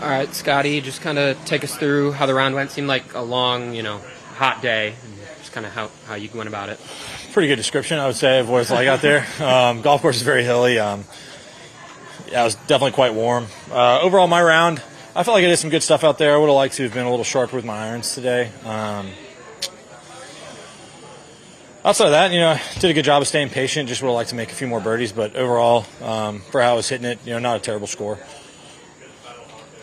All right, Scottie, just kind of take us through how the round went. Seemed like a long, hot day. And just kind of how you went about it. Pretty good description, I would say, of what it's like out there. Golf course is very hilly. Yeah, it was definitely quite warm. Overall, my round, I felt like I did some good stuff out there. I would have liked to have been a little sharper with my irons today. Outside of that, I did a good job of staying patient. Just would have liked to make a few more birdies. But overall, for how I was hitting it, not a terrible score.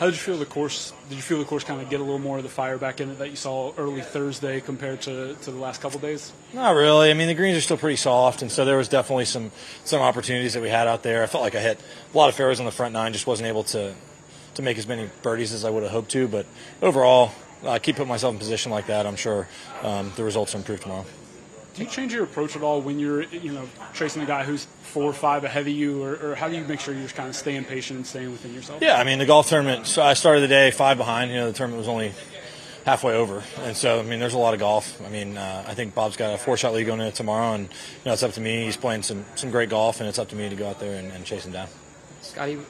How did you feel the course? Did you feel the course kind of get a little more of the fire back in it that you saw early Thursday compared to the last couple days? Not really. I mean, the greens are still pretty soft, and so there was definitely some opportunities that we had out there. I felt like I hit a lot of fairways on the front nine, just wasn't able to make as many birdies as I would have hoped to. But overall, I keep putting myself in position like that. I'm sure the results will improve tomorrow. Do you change your approach at all when you're, tracing a guy who's 4 or 5 ahead of you, or how do you make sure you're just kind of staying patient and staying within yourself? Yeah, I mean, the golf tournament, so I started the day 5 behind. The tournament was only halfway over. And so, I mean, there's a lot of golf. I mean, I think Bob's got a 4-shot lead going into tomorrow, and, it's up to me. He's playing some great golf, and it's up to me to go out there and chase him down. Scottie,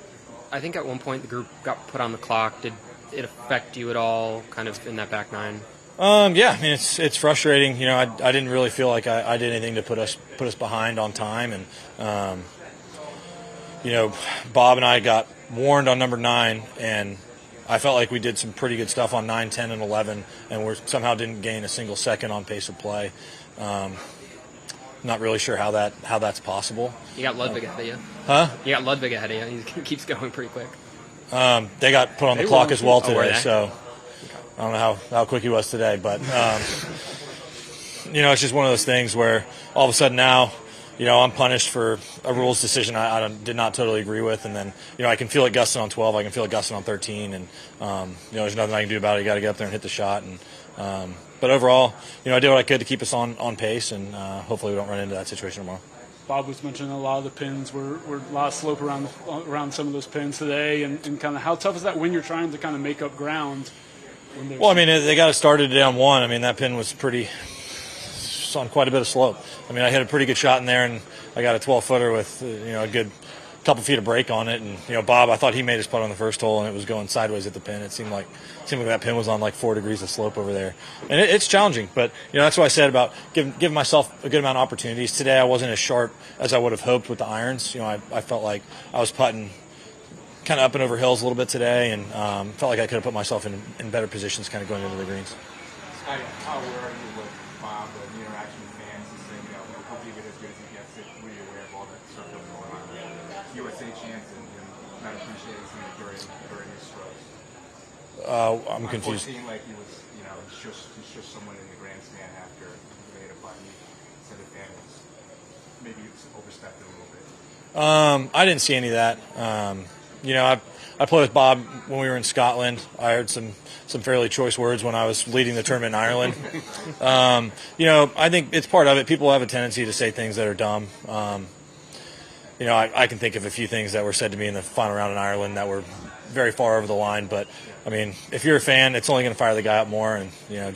I think at one point the group got put on the clock. Did it affect you at all, kind of in that back nine? Yeah, I mean, it's frustrating. I didn't really feel like I did anything to put us behind on time, and Bob and I got warned on number 9, and I felt like we did some pretty good stuff on 9, 10, and 11, and we somehow didn't gain a single second on pace of play. Not really sure how that's possible. You got Ludwig ahead of you. Huh? You got Ludwig ahead of you. He keeps going pretty quick. They got put on the clock as well today, so. Okay. I don't know how quick he was today, but, it's just one of those things where all of a sudden now, I'm punished for a rules decision I did not totally agree with, and then, I can feel it gusting on 12, I can feel it gusting on 13, and, there's nothing I can do about it. You got to get up there and hit the shot. And but overall, I did what I could to keep us on pace, and hopefully we don't run into that situation tomorrow. Bob was mentioning a lot of the pins were a lot of slope around some of those pins today, and kind of how tough is that when you're trying to kind of make up ground? Well, I mean, they got it started down 1. I mean, that pin was on quite a bit of slope. I mean, I hit a pretty good shot in there, and I got a 12-footer with, a good couple feet of break on it. And, Bob, I thought he made his putt on the first hole, and it was going sideways at the pin. It seemed like that pin was on like 4 degrees of slope over there. And it's challenging, but, that's what I said about giving myself a good amount of opportunities. Today I wasn't as sharp as I would have hoped with the irons. I felt like I was putting kind of up and over hills a little bit today, and felt like I could have put myself in better positions kind of going into the greens. Scottie, how aware are you with Bob, the interaction with fans, and saying, he'll give it as good as he gets it? Were you aware of all that stuff that was going on with USA chants and not appreciating some of during his strokes? I'm confused. Seeing like he was, he's just someone in the grandstand after he made a putt, and he said the fan was maybe overstepped it a little bit. I didn't see any of that. I played with Bob when we were in Scotland. I heard some fairly choice words when I was leading the tournament in Ireland. I think it's part of it. People have a tendency to say things that are dumb. I can think of a few things that were said to me in the final round in Ireland that were very far over the line. But, I mean, if you're a fan, it's only going to fire the guy up more. And, I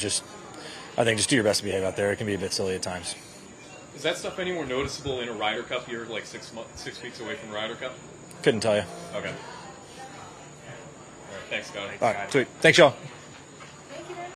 think just do your best to behave out there. It can be a bit silly at times. Is that stuff any more noticeable in a Ryder Cup? You're like 6 weeks away from Ryder Cup? Couldn't tell you. Okay. All right, thanks, Scottie. All right, sweet. Thanks, y'all.